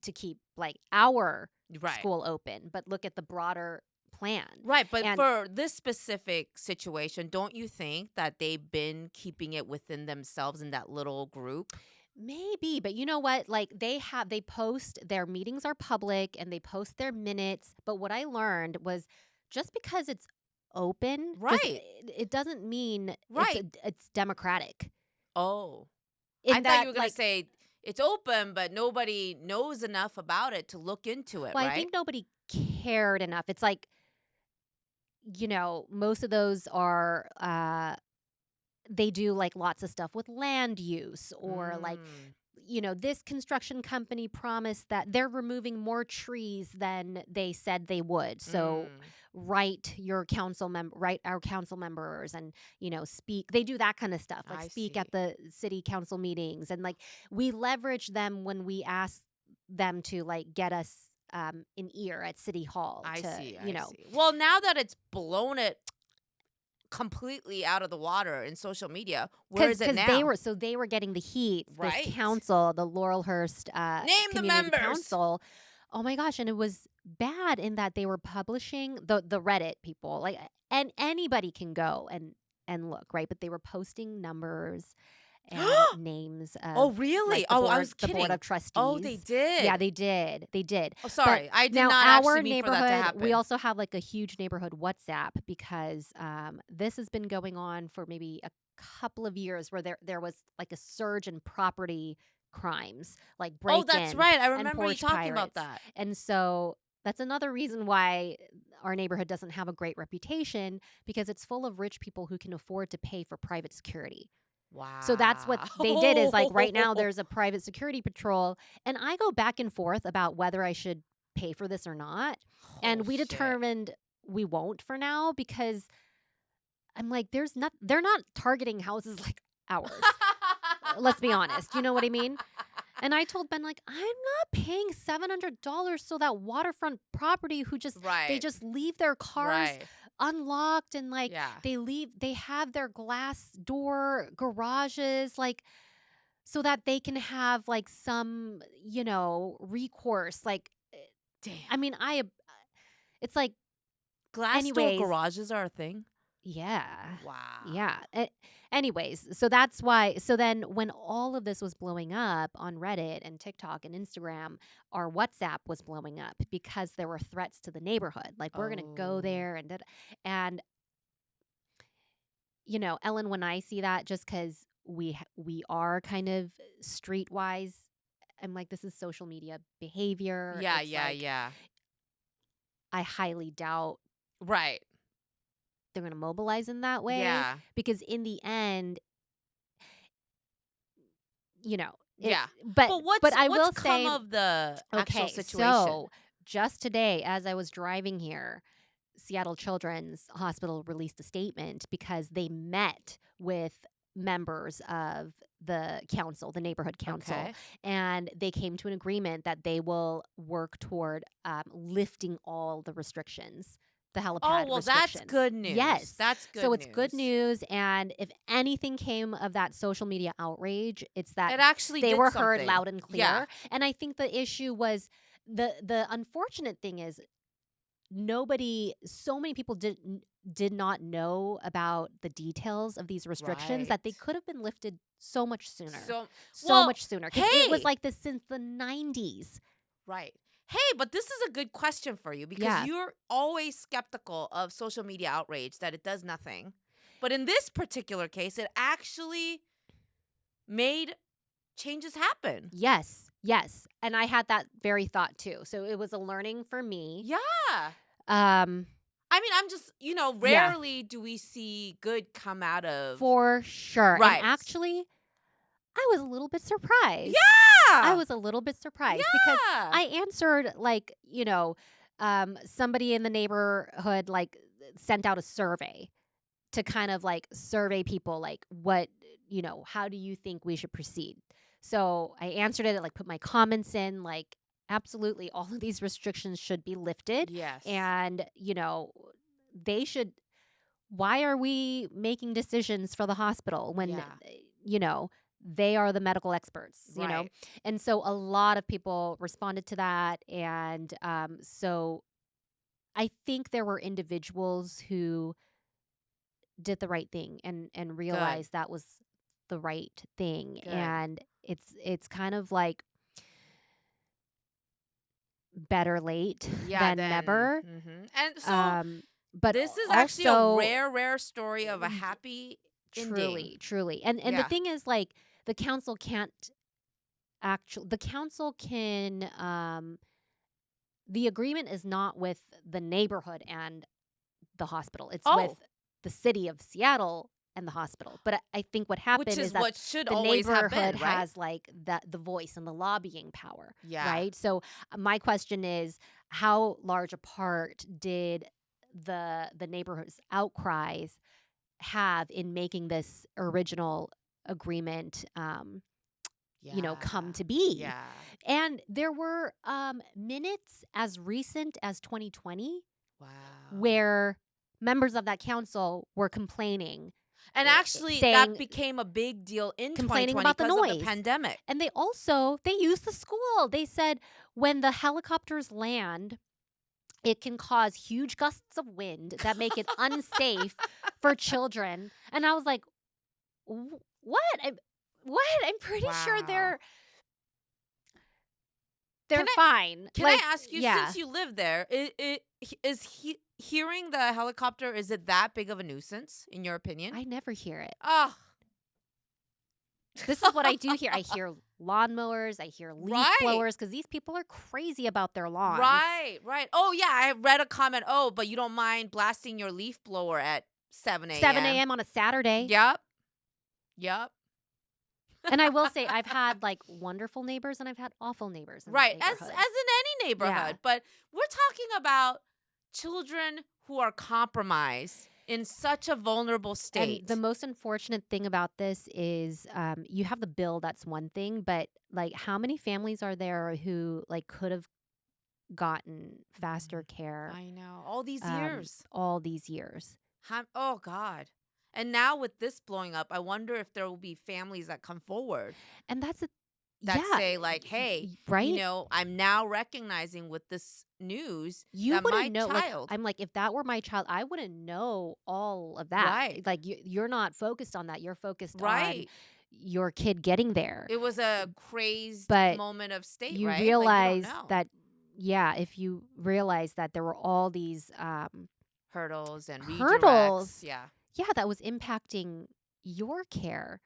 Speaker 2: to keep like our
Speaker 1: Right.
Speaker 2: school open, but look at the broader plan.
Speaker 1: Right, but
Speaker 2: And
Speaker 1: for this specific situation, don't you think that they've been keeping it within themselves in that little group?
Speaker 2: maybe, but you know what? Like they post their meetings are public and they post their minutes. But what I learned was just because it's open,
Speaker 1: Right.
Speaker 2: it doesn't mean
Speaker 1: Right.
Speaker 2: it's democratic.
Speaker 1: Oh, I
Speaker 2: In
Speaker 1: thought you
Speaker 2: that
Speaker 1: were going to
Speaker 2: like
Speaker 1: say it's open, but nobody knows enough about it to look into it,
Speaker 2: well, I
Speaker 1: right?
Speaker 2: think nobody cared enough. It's like, most of those are they do like lots of stuff with land use or like
Speaker 1: Mm,
Speaker 2: this construction company promised that they're removing more trees than they said they would. So
Speaker 1: mm.
Speaker 2: write our council members and speak. They do that kind of stuff, like
Speaker 1: I
Speaker 2: speak at
Speaker 1: see.
Speaker 2: the city council meetings, and like we leverage them when we ask them to like get us an ear at city hall
Speaker 1: I
Speaker 2: to
Speaker 1: see. I see. Well, now that it's blown it completely out of the water in social media, where is it
Speaker 2: because they
Speaker 1: now?
Speaker 2: were getting the heat. This
Speaker 1: Right.
Speaker 2: council, the Laurelhurst
Speaker 1: Name the
Speaker 2: Community
Speaker 1: members.
Speaker 2: Council, oh my gosh, and it was bad in that they were publishing the Reddit people, like, and anybody can go and look, right? But they were posting numbers and names
Speaker 1: Oh,
Speaker 2: of
Speaker 1: really?
Speaker 2: like
Speaker 1: Oh, I was
Speaker 2: the board
Speaker 1: kidding.
Speaker 2: of
Speaker 1: Oh, they
Speaker 2: trustees. Yeah,
Speaker 1: did.
Speaker 2: they did.
Speaker 1: Oh,
Speaker 2: But
Speaker 1: sorry. I did
Speaker 2: now
Speaker 1: not actually
Speaker 2: our
Speaker 1: mean for that to
Speaker 2: neighborhood, we
Speaker 1: happen.
Speaker 2: also have like a huge neighborhood WhatsApp because this has been going on for maybe a couple of years where there was like a surge in property crimes, like
Speaker 1: Oh, that's
Speaker 2: break-ins
Speaker 1: right. I
Speaker 2: and
Speaker 1: remember you
Speaker 2: porch
Speaker 1: talking about
Speaker 2: pirates.
Speaker 1: that.
Speaker 2: And so that's another reason why our neighborhood doesn't have a great reputation because it's full of rich people who can afford to pay for private security. So that's what they did is like right now
Speaker 1: Wow.
Speaker 2: there's a private security patrol and I go back and forth about whether I should pay for this or not.
Speaker 1: Oh,
Speaker 2: And we
Speaker 1: shit.
Speaker 2: determined we won't for now because I'm like they're not targeting houses like ours. Let's be honest. You know what I mean? And I told Ben like I'm not paying $700 so that waterfront property who just they
Speaker 1: Right.
Speaker 2: just leave their cars
Speaker 1: Right.
Speaker 2: unlocked and like
Speaker 1: Yeah.
Speaker 2: they have their glass door garages like so that they can have like some, recourse. Like, I
Speaker 1: Damn.
Speaker 2: mean, it's like,
Speaker 1: Glass door
Speaker 2: anyways,
Speaker 1: garages are a thing?
Speaker 2: yeah, yeah.
Speaker 1: Wow.
Speaker 2: Anyways, so that's why. So then, when all of this was blowing up on Reddit and TikTok and Instagram, our WhatsApp was blowing up because there were threats to the neighborhood. Like, we're gonna go
Speaker 1: Oh.
Speaker 2: there and Ellen, when I see that, just because we are kind of streetwise, I'm like, this is social media behavior.
Speaker 1: Yeah,
Speaker 2: It's
Speaker 1: yeah,
Speaker 2: like
Speaker 1: yeah.
Speaker 2: I highly doubt
Speaker 1: Right.
Speaker 2: they're going to mobilize in that way,
Speaker 1: Yeah.
Speaker 2: because in the end, it
Speaker 1: Yeah.
Speaker 2: but
Speaker 1: But
Speaker 2: I
Speaker 1: what's
Speaker 2: will
Speaker 1: come
Speaker 2: say,
Speaker 1: of the actual
Speaker 2: okay,
Speaker 1: situation?
Speaker 2: so just today as I was driving here, Seattle Children's Hospital released a statement because they met with members of the council, the neighborhood council,
Speaker 1: Okay.
Speaker 2: and they came to an agreement that they will work toward lifting all the restrictions, the
Speaker 1: Oh,
Speaker 2: helipad
Speaker 1: well, that's
Speaker 2: restrictions.
Speaker 1: good news.
Speaker 2: Yes.
Speaker 1: That's
Speaker 2: So
Speaker 1: good
Speaker 2: it's good
Speaker 1: news.
Speaker 2: news. And if anything came of that social media outrage, it's that
Speaker 1: It actually
Speaker 2: they
Speaker 1: did
Speaker 2: were heard
Speaker 1: something.
Speaker 2: loud and
Speaker 1: Yeah.
Speaker 2: clear. And I think the issue was the unfortunate thing is so many people did not know about the details of these restrictions
Speaker 1: Right.
Speaker 2: that they could have been lifted so much sooner.
Speaker 1: So,
Speaker 2: So
Speaker 1: well,
Speaker 2: much sooner, because it was
Speaker 1: hey,
Speaker 2: like this since the 90s.
Speaker 1: right. Hey, but this is a good question for you because
Speaker 2: Yeah.
Speaker 1: you're always skeptical of social media outrage that it does nothing. But in this particular case, it actually made changes happen.
Speaker 2: Yes. Yes. And I had that very thought too. So it was a learning for me.
Speaker 1: Yeah.
Speaker 2: Um
Speaker 1: I mean, I'm just,
Speaker 2: yeah,
Speaker 1: rarely do we see good come out of.
Speaker 2: for sure. And
Speaker 1: Right.
Speaker 2: actually, I was a little bit surprised. I
Speaker 1: Yeah.
Speaker 2: was a little bit surprised because
Speaker 1: Yeah.
Speaker 2: I answered, like, somebody in the neighborhood like sent out a survey to kind of like survey people, like, how do you think we should proceed? So I answered it, like, put my comments in, like, absolutely all of these restrictions should be lifted.
Speaker 1: Yes.
Speaker 2: And, they should. Why are we making decisions for the hospital when,
Speaker 1: Yeah.
Speaker 2: you know, they are the medical experts?
Speaker 1: Right.
Speaker 2: And so a lot of people responded to that. And so I think there were individuals who did the right thing and
Speaker 1: Good.
Speaker 2: realized that was the right thing.
Speaker 1: Good.
Speaker 2: And it's kind of like better late
Speaker 1: Yeah,
Speaker 2: than
Speaker 1: then.
Speaker 2: never.
Speaker 1: And so
Speaker 2: Um, but
Speaker 1: this is actually a
Speaker 2: also,
Speaker 1: rare, rare story of a happy ending.
Speaker 2: truly, truly. And the
Speaker 1: Yeah.
Speaker 2: thing is, like, the council can't the council can the agreement is not with the neighborhood and the hospital. It's with
Speaker 1: Oh,
Speaker 2: the city of Seattle and the hospital. But I think what
Speaker 1: which
Speaker 2: happened is
Speaker 1: is
Speaker 2: that
Speaker 1: what should
Speaker 2: the
Speaker 1: always have
Speaker 2: neighborhood
Speaker 1: been, right?
Speaker 2: has, like, the voice and the lobbying power,
Speaker 1: Yeah.
Speaker 2: right? So my question is, how large a part did the neighborhood's outcries have in making this original agreement come
Speaker 1: Yeah.
Speaker 2: to be?
Speaker 1: Yeah.
Speaker 2: And there were minutes as recent as 2020
Speaker 1: Wow.
Speaker 2: where members of that council were complaining,
Speaker 1: And actually, that
Speaker 2: saying
Speaker 1: became a big deal in
Speaker 2: complaining
Speaker 1: 2020
Speaker 2: about the
Speaker 1: because of the
Speaker 2: noise.
Speaker 1: pandemic.
Speaker 2: And they used the school. They said when the helicopters land, it can cause huge gusts of wind that make it unsafe for children. And I was like, what? What? I'm pretty sure
Speaker 1: Wow.
Speaker 2: they're
Speaker 1: Can I
Speaker 2: fine.
Speaker 1: can I
Speaker 2: Like,
Speaker 1: ask you,
Speaker 2: yeah.
Speaker 1: since you live there, hearing the helicopter, is it that big of a nuisance in your opinion?
Speaker 2: I never hear it.
Speaker 1: Oh.
Speaker 2: This is what I do hear. I hear lawnmowers, I hear leaf
Speaker 1: Right.
Speaker 2: blowers, because these people are crazy about their lawns.
Speaker 1: Right, right. Oh, yeah, I read a comment, "Oh, but you don't mind blasting your leaf blower at 7
Speaker 2: 7
Speaker 1: AM."
Speaker 2: a.m. on a Saturday.
Speaker 1: Yep. Yep.
Speaker 2: And I will say, I've had, like, wonderful neighbors and I've had awful neighbors in that
Speaker 1: Right, as
Speaker 2: neighborhood.
Speaker 1: in any
Speaker 2: Yeah.
Speaker 1: neighborhood, but we're talking about children who are compromised in such a vulnerable
Speaker 2: And the
Speaker 1: state.
Speaker 2: most unfortunate thing about this is, you have the bill, that's one thing, but, like, how many families are there who, like, could have gotten faster
Speaker 1: Mhm.
Speaker 2: care
Speaker 1: I know. All these years.
Speaker 2: all these years?
Speaker 1: Oh God. And now with this blowing up, I wonder if there will be families that come forward
Speaker 2: And that's a
Speaker 1: that
Speaker 2: yeah,
Speaker 1: say like, "Hey,
Speaker 2: right?
Speaker 1: I'm now recognizing with this news
Speaker 2: You
Speaker 1: that
Speaker 2: wouldn't
Speaker 1: my
Speaker 2: know, like,
Speaker 1: child."
Speaker 2: I'm like, if that were my child, I wouldn't know all of that.
Speaker 1: Right.
Speaker 2: Like, you're not focused on that. You're focused on
Speaker 1: Right.
Speaker 2: your kid getting there.
Speaker 1: It was a crazed
Speaker 2: But
Speaker 1: moment of state,
Speaker 2: you
Speaker 1: right? Like you don't
Speaker 2: realize
Speaker 1: know.
Speaker 2: that, yeah, if you realize that there were all these
Speaker 1: Hurdles and redirects.
Speaker 2: hurdles,
Speaker 1: Yeah.
Speaker 2: yeah, that was impacting your care.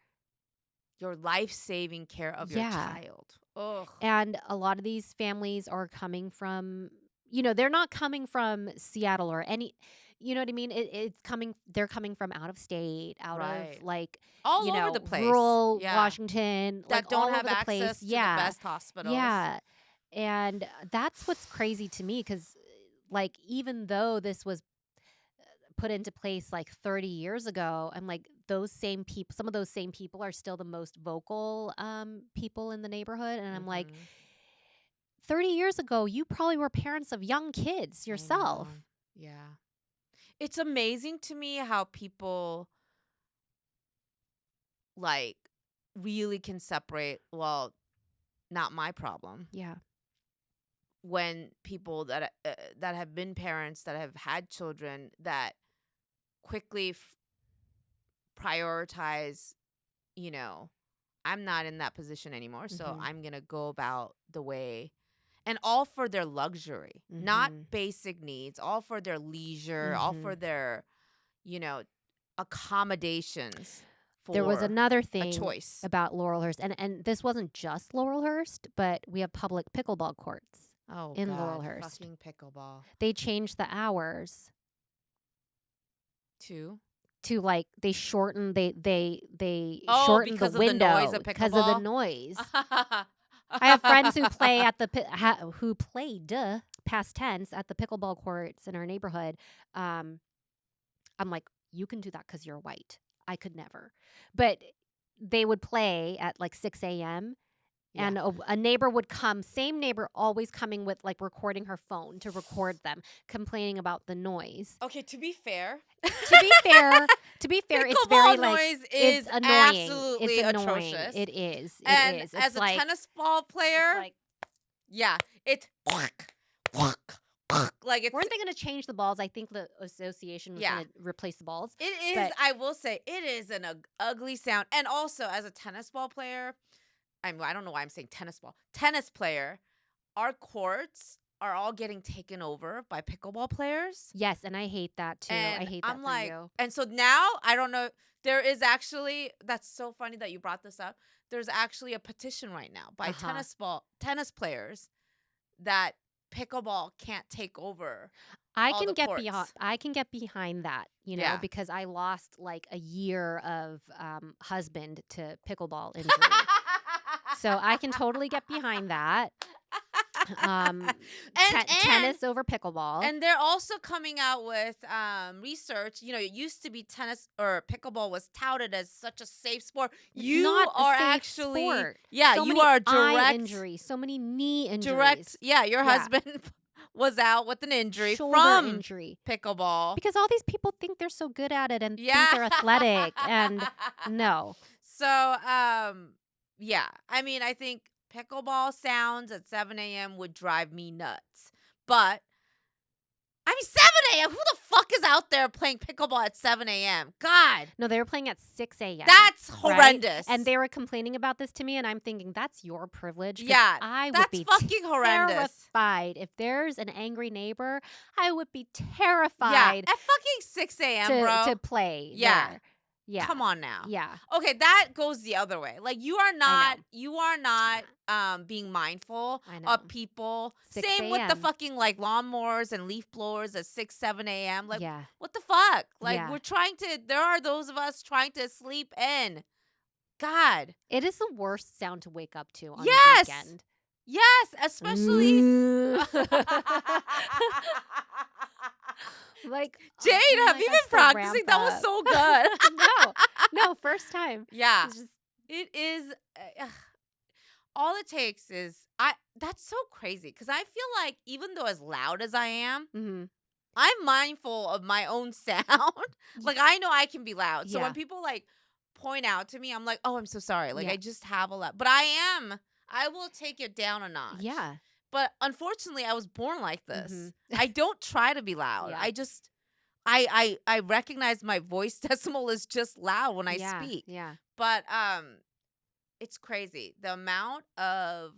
Speaker 1: Your life-saving care of your
Speaker 2: Yeah.
Speaker 1: child. Ugh.
Speaker 2: And a lot of these families are coming from they're not coming from Seattle or any, you know what I mean? They're coming from out of state, out of
Speaker 1: Right.
Speaker 2: like,
Speaker 1: All over the place.
Speaker 2: rural
Speaker 1: Yeah.
Speaker 2: Washington, like
Speaker 1: That don't
Speaker 2: all
Speaker 1: have
Speaker 2: over the place.
Speaker 1: access to the
Speaker 2: Yeah.
Speaker 1: best hospitals.
Speaker 2: Yeah. And that's what's crazy to me because, like, even though this was put into place like 30 years ago, I'm like, those same people, some of those same people are still the most vocal people in the neighborhood. And I'm like,
Speaker 1: Mhm.
Speaker 2: 30 years ago, you probably were parents of young kids
Speaker 1: I know.
Speaker 2: yourself.
Speaker 1: Yeah. It's amazing to me how people like really can separate, well, not my problem.
Speaker 2: Yeah.
Speaker 1: When people that have been parents that have had children that quickly prioritize, you know, I'm not in that position anymore, so
Speaker 2: Mm-hmm.
Speaker 1: I'm going to go about the way, and all for their luxury, not
Speaker 2: Mm-hmm.
Speaker 1: basic needs, all for their leisure, all
Speaker 2: Mm-hmm.
Speaker 1: for their, you know, accommodations
Speaker 2: There was
Speaker 1: for
Speaker 2: another
Speaker 1: a
Speaker 2: thing
Speaker 1: choice.
Speaker 2: about Laurelhurst, and this wasn't just Laurelhurst, but we have public pickleball courts
Speaker 1: Oh
Speaker 2: in
Speaker 1: God,
Speaker 2: Laurelhurst.
Speaker 1: fucking pickleball.
Speaker 2: They changed the hours
Speaker 1: Two.
Speaker 2: to like they
Speaker 1: Oh,
Speaker 2: shortened the
Speaker 1: because of the noise
Speaker 2: window
Speaker 1: of
Speaker 2: because of the
Speaker 1: pickleball.
Speaker 2: noise. I have friends who play at the who played past tense at the pickleball courts in our neighborhood. I'm like, you can do that because you're white. I could never. But they would play at like 6 a.m.
Speaker 1: Yeah.
Speaker 2: and a neighbor would come, same neighbor, always coming with like recording her phone to record them, complaining about the noise.
Speaker 1: Okay, to be fair,
Speaker 2: To be fair, it's very
Speaker 1: pickleball
Speaker 2: like
Speaker 1: noise
Speaker 2: it's
Speaker 1: is
Speaker 2: annoying.
Speaker 1: absolutely
Speaker 2: It's annoying.
Speaker 1: atrocious.
Speaker 2: It is. It
Speaker 1: And
Speaker 2: is.
Speaker 1: as
Speaker 2: It's
Speaker 1: a
Speaker 2: like
Speaker 1: tennis ball player,
Speaker 2: it's like
Speaker 1: yeah, it's like it's
Speaker 2: weren't they going to change the balls? I think the association was
Speaker 1: yeah.
Speaker 2: going to replace the balls.
Speaker 1: It is.
Speaker 2: But
Speaker 1: I will say it is an ugly sound. And also, as a tennis ball player, I don't know why I'm saying tennis ball. Tennis player, our courts are all getting taken over by pickleball players.
Speaker 2: yes, and I hate that too. I
Speaker 1: And
Speaker 2: hate that
Speaker 1: I'm
Speaker 2: for
Speaker 1: like,
Speaker 2: you.
Speaker 1: and so now I don't know. There is actually, that's so funny that you brought this up. There's actually a petition right now by tennis players that pickleball can't take over all the courts.
Speaker 2: I can get behind that,
Speaker 1: Yeah.
Speaker 2: because I lost like a year of husband to pickleball injury. So I can totally get behind that. Tennis over pickleball.
Speaker 1: And they're also coming out with research. It used to be tennis or pickleball was touted as such a safe sport.
Speaker 2: It's not a safe sport.
Speaker 1: Yeah,
Speaker 2: so
Speaker 1: you
Speaker 2: many
Speaker 1: are
Speaker 2: eye injuries, so many knee injuries.
Speaker 1: Yeah, your husband was out with an injury
Speaker 2: Shoulder
Speaker 1: from
Speaker 2: injury.
Speaker 1: pickleball.
Speaker 2: Because all these people think they're so good at it and think
Speaker 1: Yeah.
Speaker 2: they're athletic, and no.
Speaker 1: So, yeah. I mean, I think pickleball sounds at 7 a.m. would drive me nuts. But, I mean, 7 a.m. Who the fuck is out there playing pickleball at 7 a.m.? God.
Speaker 2: No, they were playing at 6 a.m.
Speaker 1: That's
Speaker 2: right?
Speaker 1: horrendous.
Speaker 2: And they were complaining about this to me, and I'm thinking, that's your privilege. 'cause
Speaker 1: Yeah,
Speaker 2: I would
Speaker 1: that's
Speaker 2: be
Speaker 1: fucking horrendous.
Speaker 2: terrified. If there's an angry neighbor, I would be
Speaker 1: Yeah,
Speaker 2: terrified
Speaker 1: at fucking 6 a.m., bro.
Speaker 2: to play
Speaker 1: Yeah.
Speaker 2: there. Yeah.
Speaker 1: Come on now.
Speaker 2: Yeah.
Speaker 1: Okay, that goes the other way. Like you are
Speaker 2: know.
Speaker 1: not being mindful
Speaker 2: I know.
Speaker 1: of people.
Speaker 2: 6
Speaker 1: Same with the
Speaker 2: a.m..
Speaker 1: fucking like lawnmowers and leaf blowers at 6, 7 a.m. Like
Speaker 2: Yeah.
Speaker 1: what the fuck? Like
Speaker 2: Yeah.
Speaker 1: there are those of us trying to sleep in. God.
Speaker 2: It is the worst sound to wake up to on
Speaker 1: Yes.
Speaker 2: the weekend.
Speaker 1: Yes, especially
Speaker 2: like
Speaker 1: Jade,
Speaker 2: oh
Speaker 1: have
Speaker 2: my
Speaker 1: you
Speaker 2: gosh,
Speaker 1: been practicing? That was so good.
Speaker 2: no, first time.
Speaker 1: Yeah.
Speaker 2: It's just,
Speaker 1: It is all it takes is that's so crazy because I feel like even though as loud as I am,
Speaker 2: mhm.
Speaker 1: I'm mindful of my own sound. Like I know I can be loud. So
Speaker 2: Yeah.
Speaker 1: when people like point out to me, I'm like, "Oh, I'm so sorry." Like
Speaker 2: Yeah.
Speaker 1: I just have a lot. But I will take it down a notch.
Speaker 2: Yeah.
Speaker 1: But unfortunately, I was born like this.
Speaker 2: Mhm.
Speaker 1: I don't try to be loud.
Speaker 2: Yeah.
Speaker 1: I just I recognize my voice decimal is just loud when I
Speaker 2: Yeah.
Speaker 1: speak.
Speaker 2: Yeah.
Speaker 1: But it's crazy the amount of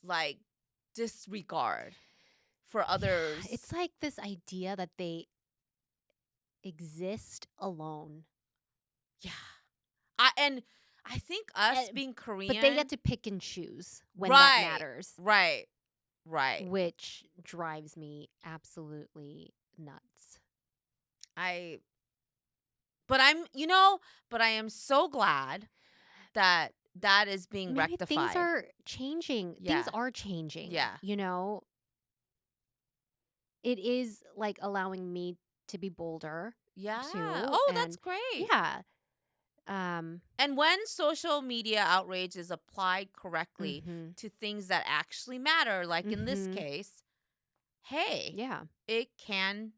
Speaker 1: like disregard for others.
Speaker 2: It's like this idea that they exist alone.
Speaker 1: Yeah. I think us being Korean,
Speaker 2: But they get to pick and choose when
Speaker 1: Right.
Speaker 2: that matters.
Speaker 1: Right. Right.
Speaker 2: which drives me absolutely nuts.
Speaker 1: But I am so glad that that is being
Speaker 2: Maybe things
Speaker 1: rectified.
Speaker 2: are changing. Things
Speaker 1: Yeah.
Speaker 2: are changing.
Speaker 1: Yeah.
Speaker 2: It is like allowing me to be bolder
Speaker 1: Yeah.
Speaker 2: too.
Speaker 1: Oh, that's
Speaker 2: And
Speaker 1: great.
Speaker 2: yeah. Um,
Speaker 1: And when social media outrage is applied correctly
Speaker 2: mhm.
Speaker 1: to things that actually matter, like in this
Speaker 2: Mhm.
Speaker 1: case, hey,
Speaker 2: Yeah.
Speaker 1: it can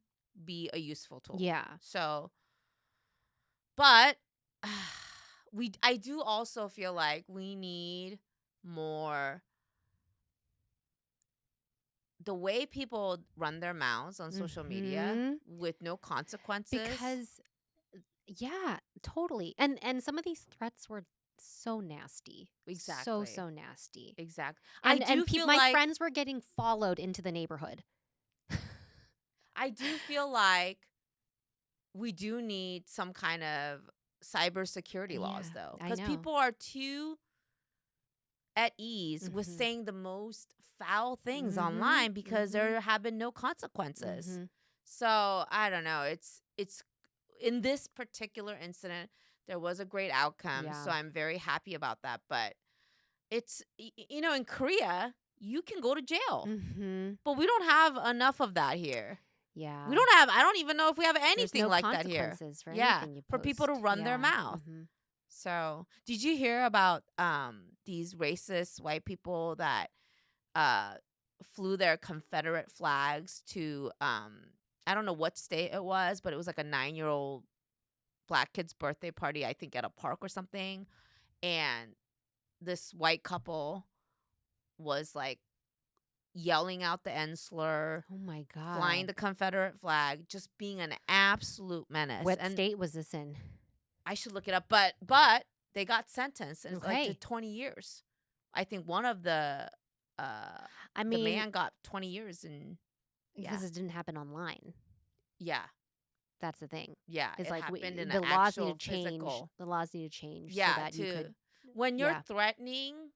Speaker 1: be a useful tool.
Speaker 2: Yeah.
Speaker 1: So, but I do also feel like we need more the way people run their mouths on social media
Speaker 2: Mhm.
Speaker 1: with no consequences.
Speaker 2: Because yeah, totally. And some of these threats were so nasty. So
Speaker 1: Exactly.
Speaker 2: so nasty.
Speaker 1: Exactly.
Speaker 2: And my friends were getting followed into the neighborhood.
Speaker 1: I do feel like we do need some kind of cybersecurity
Speaker 2: Yeah,
Speaker 1: laws though,
Speaker 2: I
Speaker 1: because
Speaker 2: know.
Speaker 1: people are too at ease with
Speaker 2: Mhm.
Speaker 1: saying the most foul things
Speaker 2: Mhm.
Speaker 1: online because
Speaker 2: Mhm.
Speaker 1: there have been no consequences.
Speaker 2: Mhm.
Speaker 1: So I don't know. It's in this particular incident, there was a great outcome.
Speaker 2: Yeah.
Speaker 1: So I'm very happy about that. But in Korea, you can go to jail,
Speaker 2: Mhm.
Speaker 1: but we don't have enough of that here. We
Speaker 2: Yeah.
Speaker 1: don't have, I don't even know if we have
Speaker 2: There's
Speaker 1: anything
Speaker 2: no
Speaker 1: like that here.
Speaker 2: consequences for
Speaker 1: Yeah,
Speaker 2: anything you
Speaker 1: for people to
Speaker 2: post.
Speaker 1: run their
Speaker 2: Yeah.
Speaker 1: mouth.
Speaker 2: Mhm.
Speaker 1: So, did you hear about these racist white people that uh flew their Confederate flags to I don't know what state it was, but it was like a 9-year-old black kid's birthday party, I think at a park or something, and this white couple was like yelling out the N slur,
Speaker 2: Oh my
Speaker 1: flying
Speaker 2: God.
Speaker 1: the Confederate flag, just being an absolute menace.
Speaker 2: What
Speaker 1: And
Speaker 2: state was this in?
Speaker 1: I should look it up, but they got sentenced and like to
Speaker 2: Okay.
Speaker 1: 20 years. I think one of uh
Speaker 2: I
Speaker 1: the
Speaker 2: mean,
Speaker 1: man got 20 years and yeah.
Speaker 2: because it didn't happen online.
Speaker 1: Yeah.
Speaker 2: That's the thing.
Speaker 1: Yeah,
Speaker 2: Is
Speaker 1: it
Speaker 2: like
Speaker 1: happened in an
Speaker 2: the laws need to
Speaker 1: actual
Speaker 2: change.
Speaker 1: physical.
Speaker 2: The laws need to change so
Speaker 1: Yeah,
Speaker 2: that you
Speaker 1: to
Speaker 2: could.
Speaker 1: when you're
Speaker 2: Yeah.
Speaker 1: threatening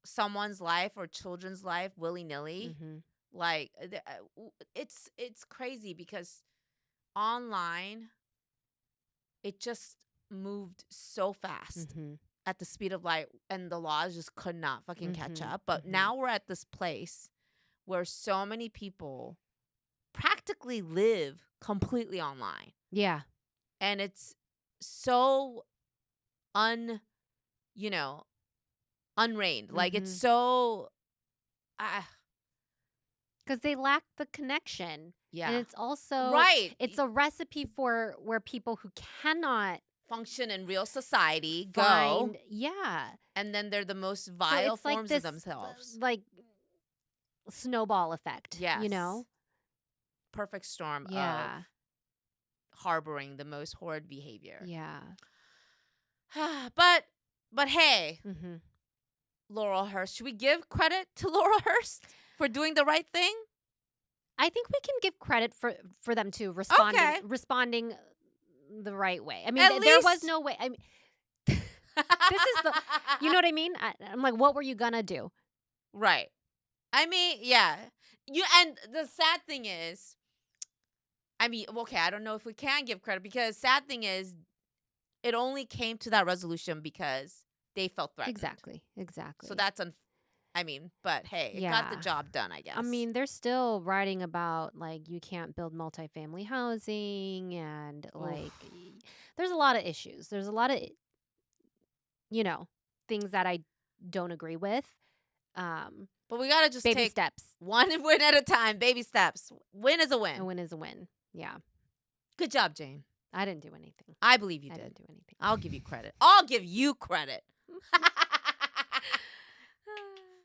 Speaker 1: someone's life or children's life willy-nilly,
Speaker 2: Mhm.
Speaker 1: like it's crazy because online it just moved so fast
Speaker 2: Mhm.
Speaker 1: at the speed of light and the laws just could not fucking catch
Speaker 2: Mhm.
Speaker 1: up. But
Speaker 2: Mhm.
Speaker 1: now we're at this place where so many people practically live completely online.
Speaker 2: Yeah.
Speaker 1: And it's so un, you know, unreined. Like it's
Speaker 2: Mhm.
Speaker 1: so uh,
Speaker 2: Because they lack the connection, and
Speaker 1: yeah. Right.
Speaker 2: it's a recipe for where people who cannot
Speaker 1: Function in real society go
Speaker 2: find. Yeah.
Speaker 1: and then they're the most
Speaker 2: So
Speaker 1: vile
Speaker 2: it's like
Speaker 1: forms of
Speaker 2: this,
Speaker 1: themselves.
Speaker 2: like snowball effect.
Speaker 1: Yes. Perfect storm of
Speaker 2: Yeah.
Speaker 1: harboring the most horrid behavior.
Speaker 2: Yeah.
Speaker 1: but hey,
Speaker 2: Mhm.
Speaker 1: Laurel Hurst, should we give credit to Laurel Hurst for doing the right thing?
Speaker 2: I think we can give credit for them to
Speaker 1: Okay.
Speaker 2: responding the right way. I mean,
Speaker 1: At
Speaker 2: there was
Speaker 1: least
Speaker 2: no way. I mean, this is the. You know what I mean? I'm like, what were you gonna do?
Speaker 1: right. I mean, yeah. And the sad thing is, I mean, okay, I don't know if we can give credit because sad thing is it only came to that resolution because they felt threatened.
Speaker 2: Exactly.
Speaker 1: So that's I mean, but hey, it got the
Speaker 2: Yeah.
Speaker 1: job done, I guess.
Speaker 2: I mean, they're still writing about like you can't build multifamily housing and like
Speaker 1: Oof.
Speaker 2: there's a lot of issues. There's a lot of things that I don't agree with.
Speaker 1: But we got to just
Speaker 2: Baby
Speaker 1: take
Speaker 2: steps.
Speaker 1: one win at a time. Baby steps. Win is a
Speaker 2: A
Speaker 1: win.
Speaker 2: win is a win. Yeah.
Speaker 1: Good job, Jane.
Speaker 2: I didn't do anything.
Speaker 1: I believe you
Speaker 2: I
Speaker 1: did.
Speaker 2: didn't do anything.
Speaker 1: I'll give you credit. I'll give you credit.